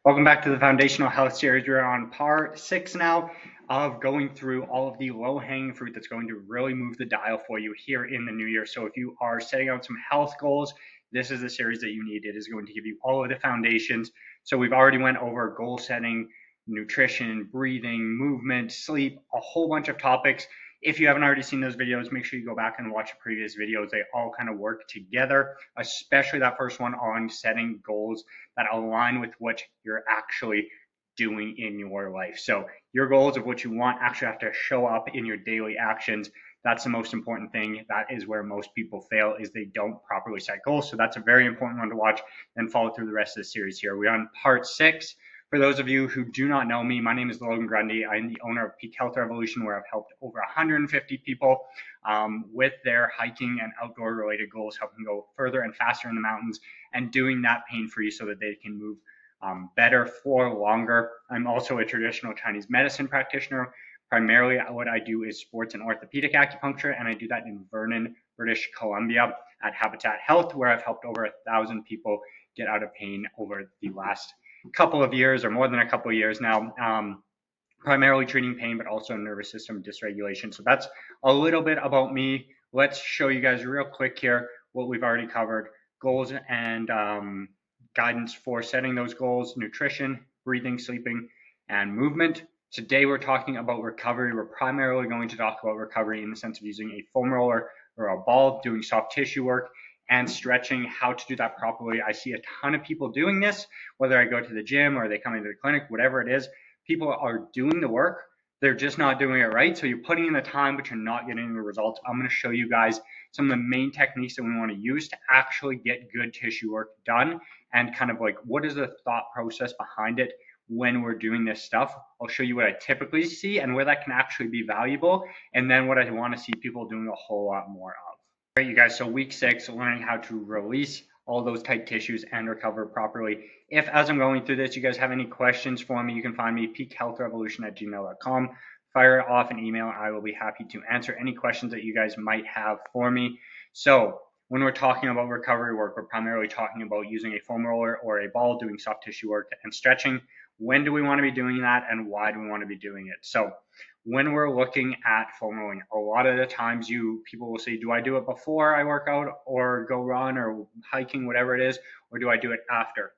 Welcome back to the Foundational Health Series. We're on part 6 now of going through all of the low-hanging fruit that's going to really move the dial for you here in the new year. So if you are setting out some health goals, this is the series that you need. It is going to give you all of the foundations. So we've already went over goal setting, nutrition, breathing, movement, sleep, a whole bunch of topics. If you haven't already seen those videos, make sure you go back and watch the previous videos. They all kind of work together, especially that first one on setting goals that align with what you're actually doing in your life. So your goals of what you want actually have to show up in your daily actions. That's the most important thing. That is where most people fail, is they don't properly set goals. So that's a very important one to watch and follow through the rest of the series here. We're on part 6. For those of you who do not know me, my name is Logan Grundy. I'm the owner of Peak Health Revolution, where I've helped over 150 people with their hiking and outdoor related goals, helping go further and faster in the mountains and doing that pain free so that they can move better for longer. I'm also a traditional Chinese medicine practitioner. Primarily, what I do is sports and orthopedic acupuncture, and I do that in Vernon, British Columbia at Habitat Health, where I've helped over 1,000 people get out of pain over the last couple of years, or more than a couple of years now, primarily treating pain, but also nervous system dysregulation. So that's a little bit about me. Let's show you guys real quick here what we've already covered: goals and guidance for setting those goals, nutrition, breathing, sleeping, and movement. Today we're talking about recovery. We're primarily going to talk about recovery in the sense of using a foam roller or a ball, doing soft tissue work, and stretching, how to do that properly. I see a ton of people doing this, whether I go to the gym or they come into the clinic, whatever it is. People are doing the work, they're just not doing it right. So you're putting in the time, but you're not getting the results. I'm going to show you guys some of the main techniques that we want to use to actually get good tissue work done, and kind of like what is the thought process behind it when we're doing this stuff. I'll show you what I typically see and where that can actually be valuable, and then what I want to see people doing a whole lot more of. All right, you guys, so week 6, learning how to release all those tight tissues and recover properly. If, as I'm going through this, you guys have any questions for me, you can find me peakhealthrevolution@gmail.com. Fire off an email. I will be happy to answer any questions that you guys might have for me. So when we're talking about recovery work, we're primarily talking about using a foam roller or a ball, doing soft tissue work and stretching. When do we want to be doing that, and why do we want to be doing it? So when we're looking at foam rolling, a lot of the times people will say, do I do it before I work out or go run or hiking, whatever it is, or do I do it after?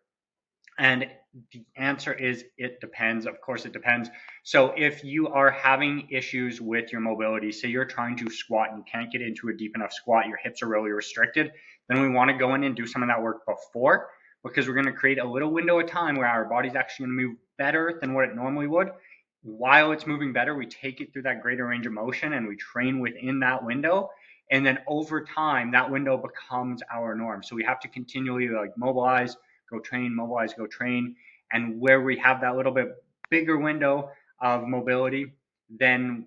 And the answer is it depends. Of course, it depends. So if you are having issues with your mobility, say you're trying to squat and you can't get into a deep enough squat, your hips are really restricted, then we want to go in and do some of that work before, because we're going to create a little window of time where our body's actually going to move better than what it normally would. While it's moving better, we take it through that greater range of motion and we train within that window. And then over time, that window becomes our norm. So we have to continually like mobilize, go train, mobilize, go train. And where we have that little bit bigger window of mobility, then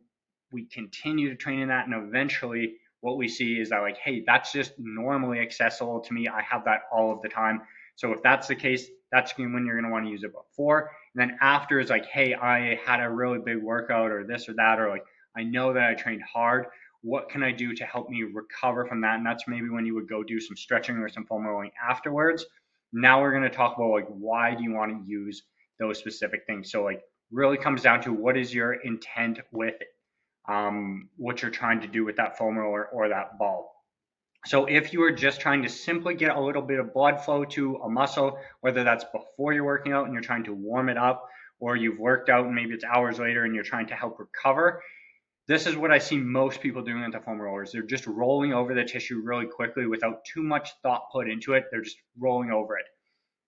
we continue to train in that. And eventually what we see is that, like, hey, that's just normally accessible to me. I have that all of the time. So if that's the case, that's when you're going to want to use it before. And then after is like, hey, I had a really big workout or this or that, or like, I know that I trained hard. What can I do to help me recover from that? And that's maybe when you would go do some stretching or some foam rolling afterwards. Now we're going to talk about like, why do you want to use those specific things? So like, really comes down to what is your intent with it, what you're trying to do with that foam roller or that ball. So if you are just trying to simply get a little bit of blood flow to a muscle, whether that's before you're working out and you're trying to warm it up, or you've worked out and maybe it's hours later and you're trying to help recover, this is what I see most people doing with the foam rollers. They're just rolling over the tissue really quickly without too much thought put into it. They're just rolling over it.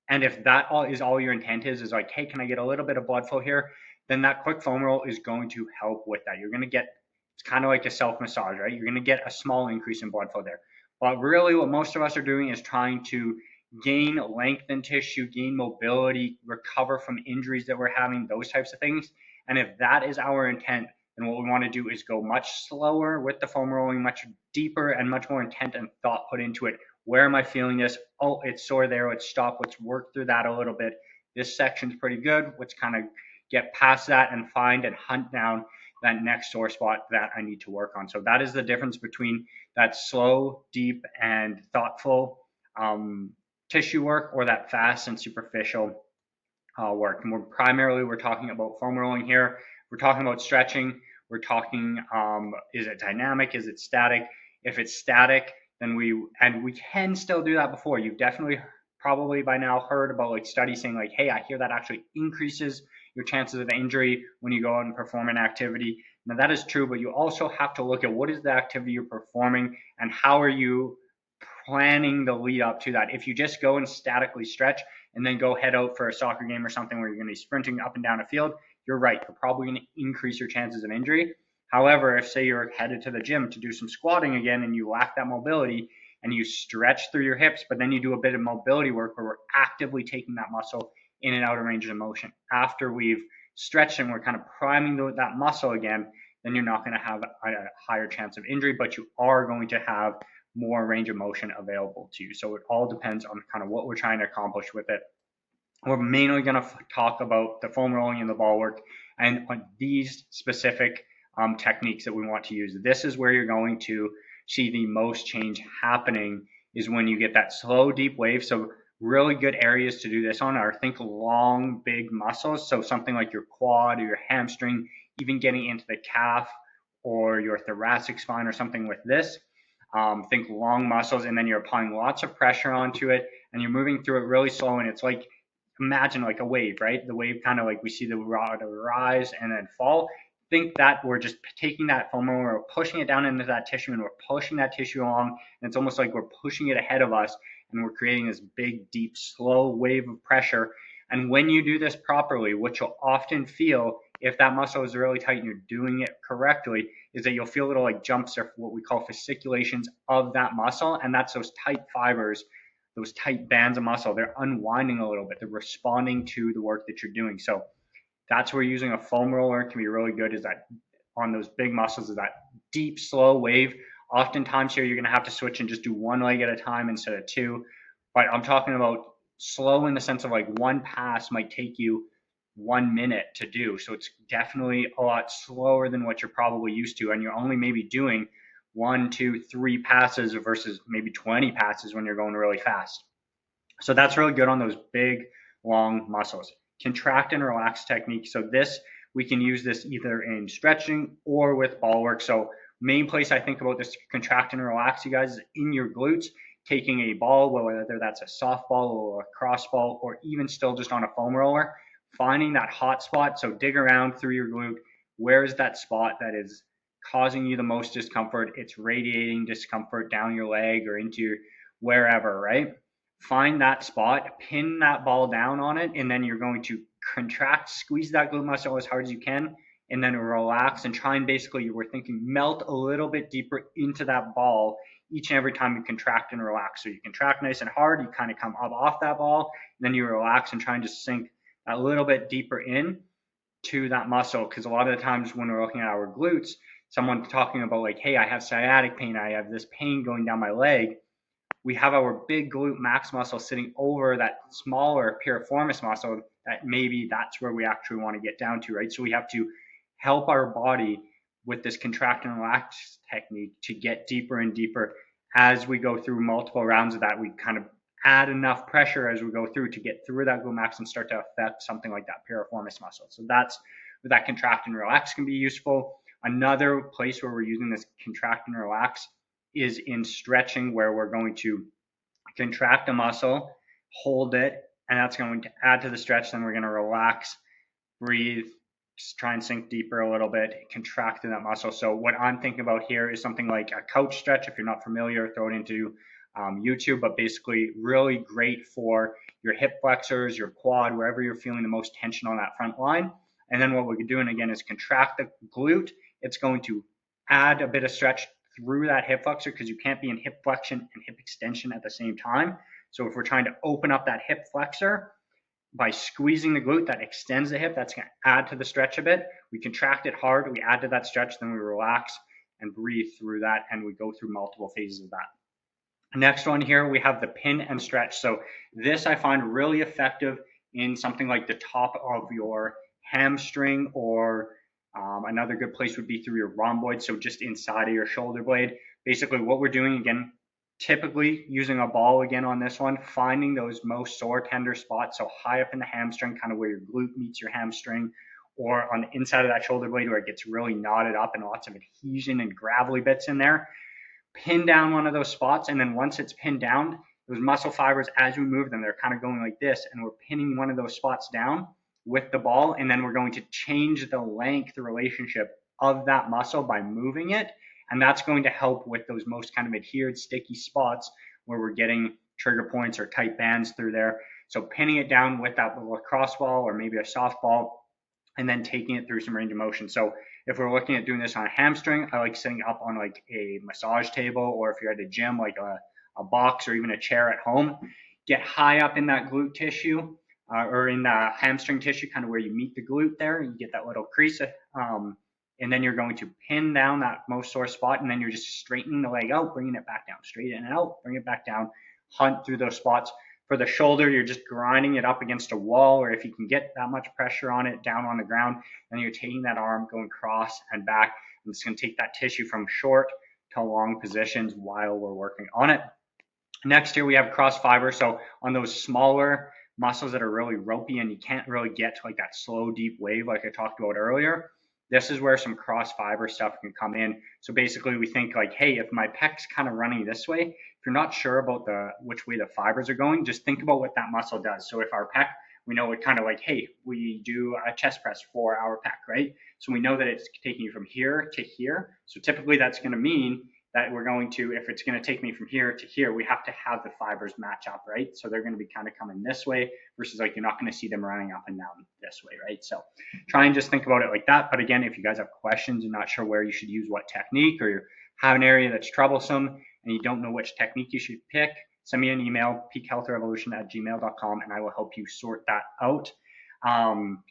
And if that is all your intent is like, hey, can I get a little bit of blood flow here? Then that quick foam roll is going to help with that. You're going to get, it's kind of like a self massage, right? You're going to get a small increase in blood flow there. But really what most of us are doing is trying to gain length in tissue, gain mobility, recover from injuries that we're having, those types of things. And if that is our intent, then what we want to do is go much slower with the foam rolling, much deeper and much more intent and thought put into it. Where am I feeling this? Oh, it's sore there. Let's stop. Let's work through that a little bit. This section's pretty good. Let's kind of get past that and find and hunt down that next sore spot that I need to work on. So that is the difference between that slow, deep, and thoughtful tissue work, or that fast and superficial work. And we're talking about foam rolling here. We're talking about stretching. We're talking, is it dynamic? Is it static? If it's static, then we can still do that before. You've definitely probably by now heard about like studies saying like, hey, I hear that actually increases your chances of injury when you go out and perform an activity. Now that is true, but you also have to look at what is the activity you're performing and how are you planning the lead up to that. If you just go and statically stretch and then go head out for a soccer game or something where you're going to be sprinting up and down a field, you're right. You're probably going to increase your chances of injury. However, if say you're headed to the gym to do some squatting again and you lack that mobility and you stretch through your hips, but then you do a bit of mobility work where we're actively taking that muscle in and out of range of motion. After we've stretched and we're kind of priming that muscle again, then you're not going to have a higher chance of injury, but you are going to have more range of motion available to you. So it all depends on kind of what we're trying to accomplish with it. We're mainly going to talk about the foam rolling and the ball work and on these specific techniques that we want to use. This is where you're going to see the most change happening is when you get that slow, deep wave. So really good areas to do this on are think long, big muscles. So something like your quad or your hamstring, even getting into the calf or your thoracic spine or something with this. Think long muscles, and then you're applying lots of pressure onto it and you're moving through it really slow. And it's like, imagine like a wave, right? The wave kind of like we see the water rise and then fall. Think that we're just taking that foam and we're pushing it down into that tissue and we're pushing that tissue along. And it's almost like we're pushing it ahead of us and we're creating this big, deep, slow wave of pressure. And when you do this properly, what you'll often feel if that muscle is really tight and you're doing it correctly is that you'll feel little like jumps or what we call fasciculations of that muscle. And that's those tight fibers, those tight bands of muscle. They're unwinding a little bit. They're responding to the work that you're doing. So that's where using a foam roller can be really good, is that on those big muscles is that deep, slow wave. Oftentimes here you're going to have to switch and just do one leg at a time instead of two. But I'm talking about slow in the sense of like one pass might take you 1 minute to do. So it's definitely a lot slower than what you're probably used to. And you're only maybe doing 1, 2, 3 passes versus maybe 20 passes when you're going really fast. So that's really good on those big, long muscles. Contract and relax technique. So this, we can use this either in stretching or with ball work. So main place I think about this to contract and relax, you guys, is in your glutes, taking a ball, whether that's a softball or a cross ball, or even still just on a foam roller, finding that hot spot. So dig around through your glute. Where is that spot that is causing you the most discomfort? It's radiating discomfort down your leg or into your wherever, right? Find that spot, pin that ball down on it, and then you're going to contract, squeeze that glute muscle as hard as you can, and then relax and try and basically, we're thinking, melt a little bit deeper into that ball each and every time you contract and relax. So you contract nice and hard, you kind of come up off that ball, and then you relax and try and just sink a little bit deeper in to that muscle. Because a lot of the times when we're looking at our glutes, someone's talking about like, hey, I have sciatic pain, I have this pain going down my leg. We have our big glute max muscle sitting over that smaller piriformis muscle that maybe that's where we actually want to get down to, right? So we have to help our body with this contract and relax technique to get deeper and deeper as we go through multiple rounds of that. We kind of add enough pressure as we go through to get through that glute max and start to affect something like that piriformis muscle. So that's where that contract and relax can be useful. Another place where we're using this contract and relax is in stretching, where we're going to contract a muscle, hold it, and that's going to add to the stretch. Then we're going to relax, breathe, just try and sink deeper a little bit, contract in that muscle. So what I'm thinking about here is something like a couch stretch. If you're not familiar, throw it into YouTube, but basically really great for your hip flexors, your quad, wherever you're feeling the most tension on that front line. And then what we're doing again is contract the glute. It's going to add a bit of stretch through that hip flexor, because you can't be in hip flexion and hip extension at the same time. So if we're trying to open up that hip flexor by squeezing the glute, that extends the hip, that's going to add to the stretch a bit. We contract it hard, we add to that stretch, then we relax and breathe through that, and we go through multiple phases of that. Next one here, we have the pin and stretch. So this I find really effective in something like the top of your hamstring, or another good place would be through your rhomboid, so just inside of your shoulder blade. Basically what we're doing, again, Typically using a ball again on this one, finding those most sore tender spots, so high up in the hamstring, kind of where your glute meets your hamstring, or on the inside of that shoulder blade where it gets really knotted up and lots of adhesion and gravelly bits in there. Pin down one of those spots, and then once it's pinned down, those muscle fibers, as we move them, they're kind of going like this, and we're pinning one of those spots down with the ball, and then we're going to change the length relationship of that muscle by moving it, and that's going to help with those most kind of adhered sticky spots where we're getting trigger points or tight bands through there. So pinning it down with that lacrosse ball or maybe a softball, and then taking it through some range of motion. So if we're looking at doing this on a hamstring, I like sitting up on like a massage table, or if you're at a gym, like a box or even a chair at home, get high up in that glute tissue, or in the hamstring tissue, kind of where you meet the glute there. You get that little crease, and then you're going to pin down that most sore spot, and then you're just straightening the leg out, bringing it back down, straighten it out, bring it back down, hunt through those spots. For the shoulder, you're just grinding it up against a wall, or if you can get that much pressure on it down on the ground, then you're taking that arm, going cross and back, and it's going to take that tissue from short to long positions while we're working on it. Next here we have cross fiber. So on those smaller muscles that are really ropey and you can't really get to like that slow, deep wave like I talked about earlier, this is where some cross fiber stuff can come in. So basically we think like, hey, if my pec's kind of running this way, if you're not sure about which way the fibers are going, just think about what that muscle does. So if our pec, we know it kind of like, hey, we do a chest press for our pec, right? So we know that it's taking you from here to here. So typically that's going to mean that we're going to, if it's going to take me from here to here, we have to have the fibers match up, right? So they're going to be kind of coming this way versus like you're not going to see them running up and down this way, right? So try and just think about it like that. But again, if you guys have questions and not sure where you should use what technique, or you have an area that's troublesome and you don't know which technique you should pick, send me an email, peakhealthrevolution@gmail.com, and I will help you sort that out.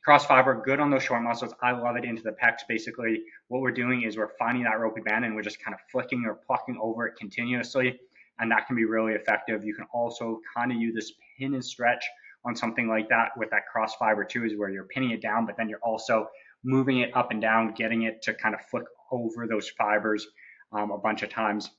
Cross fiber, good on those short muscles. I love it into the pecs. Basically, what we're doing is we're finding that ropey band and we're just kind of flicking or plucking over it continuously, and that can be really effective. You can also kind of use this pin and stretch on something like that with that cross fiber too, is where you're pinning it down, but then you're also moving it up and down, getting it to kind of flick over those fibers a bunch of times.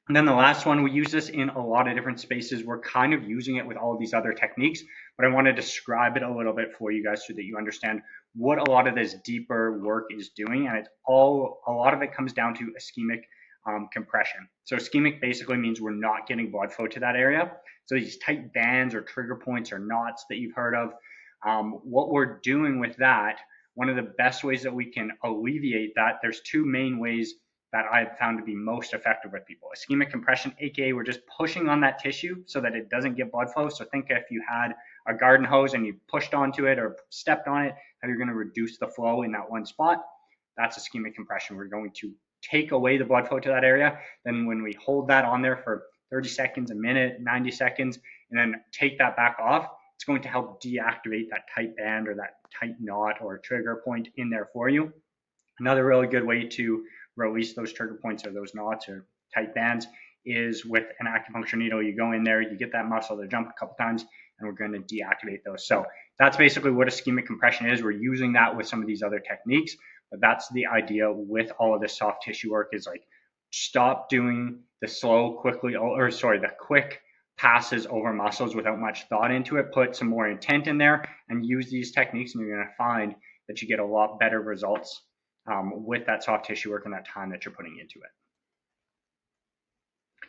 And then the last one, we use this in a lot of different spaces. We're kind of using it with all of these other techniques, but I want to describe it a little bit for you guys so that you understand what a lot of this deeper work is doing. And a lot of it comes down to ischemic compression. So ischemic basically means we're not getting blood flow to that area. So these tight bands or trigger points or knots that you've heard of, what we're doing with that, one of the best ways that we can alleviate that, there's two main ways that I've found to be most effective with people. Ischemic compression, aka we're just pushing on that tissue so that it doesn't get blood flow. So think if you had a garden hose and you pushed onto it or stepped on it, how you're going to reduce the flow in that one spot. That's ischemic compression. We're going to take away the blood flow to that area. Then when we hold that on there for 30 seconds, a minute, 90 seconds, and then take that back off, it's going to help deactivate that tight band or that tight knot or trigger point in there for you. Another really good way to release those trigger points or those knots or tight bands is with an acupuncture needle. You go in there, you get that muscle to jump a couple times, and we're going to deactivate those. So that's basically what ischemic compression is. We're using that with some of these other techniques, but that's the idea with all of this soft tissue work, is like stop doing the the quick passes over muscles without much thought into it. Put some more intent in there and use these techniques, and you're going to find that you get a lot better results with that soft tissue work and that time that you're putting into it.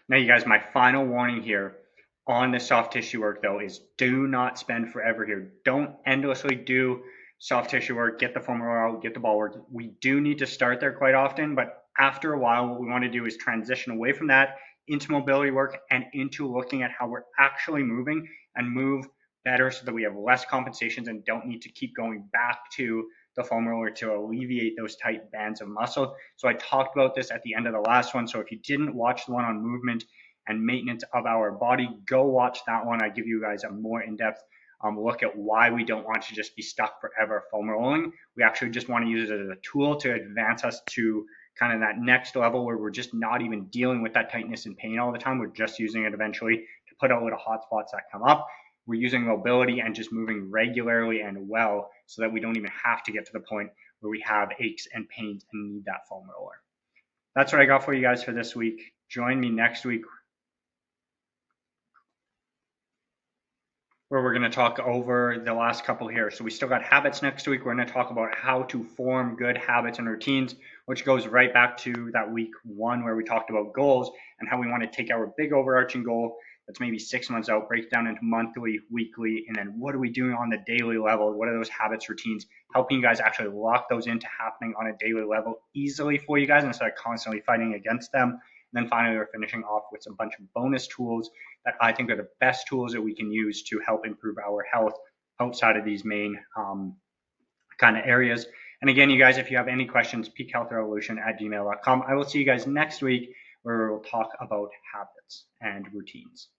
Now, you guys, my final warning here on the soft tissue work, though, is do not spend forever here. Don't endlessly do soft tissue work, get the foam roller out, get the ball work. We do need to start there quite often, but after a while, what we want to do is transition away from that into mobility work and into looking at how we're actually moving and move better so that we have less compensations and don't need to keep going back to the foam roller to alleviate those tight bands of muscle. So I talked about this at the end of the last one. So if you didn't watch the one on movement and maintenance of our body, go watch that one. I give you guys a more in-depth look at why we don't want to just be stuck forever foam rolling. We actually just want to use it as a tool to advance us to kind of that next level where we're just not even dealing with that tightness and pain all the time. We're just using it eventually to put out little hot spots that come up. We're using mobility and just moving regularly and well so that we don't even have to get to the point where we have aches and pains and need that foam roller. That's what I got for you guys for this week. Join me next week where we're going to talk over the last couple here. So we still got habits next week. We're going to talk about how to form good habits and routines, which goes right back to that week 1 where we talked about goals and how we want to take our big overarching goal that's maybe 6 months out, break it down into monthly, weekly, and then what are we doing on the daily level? What are those habits, routines, helping you guys actually lock those into happening on a daily level easily for you guys instead of constantly fighting against them. And then finally, we're finishing off with a bunch of bonus tools that I think are the best tools that we can use to help improve our health outside of these main kind of areas. And again, you guys, if you have any questions, peakhealthrevolution@gmail.com. I will see you guys next week where we'll talk about habits and routines.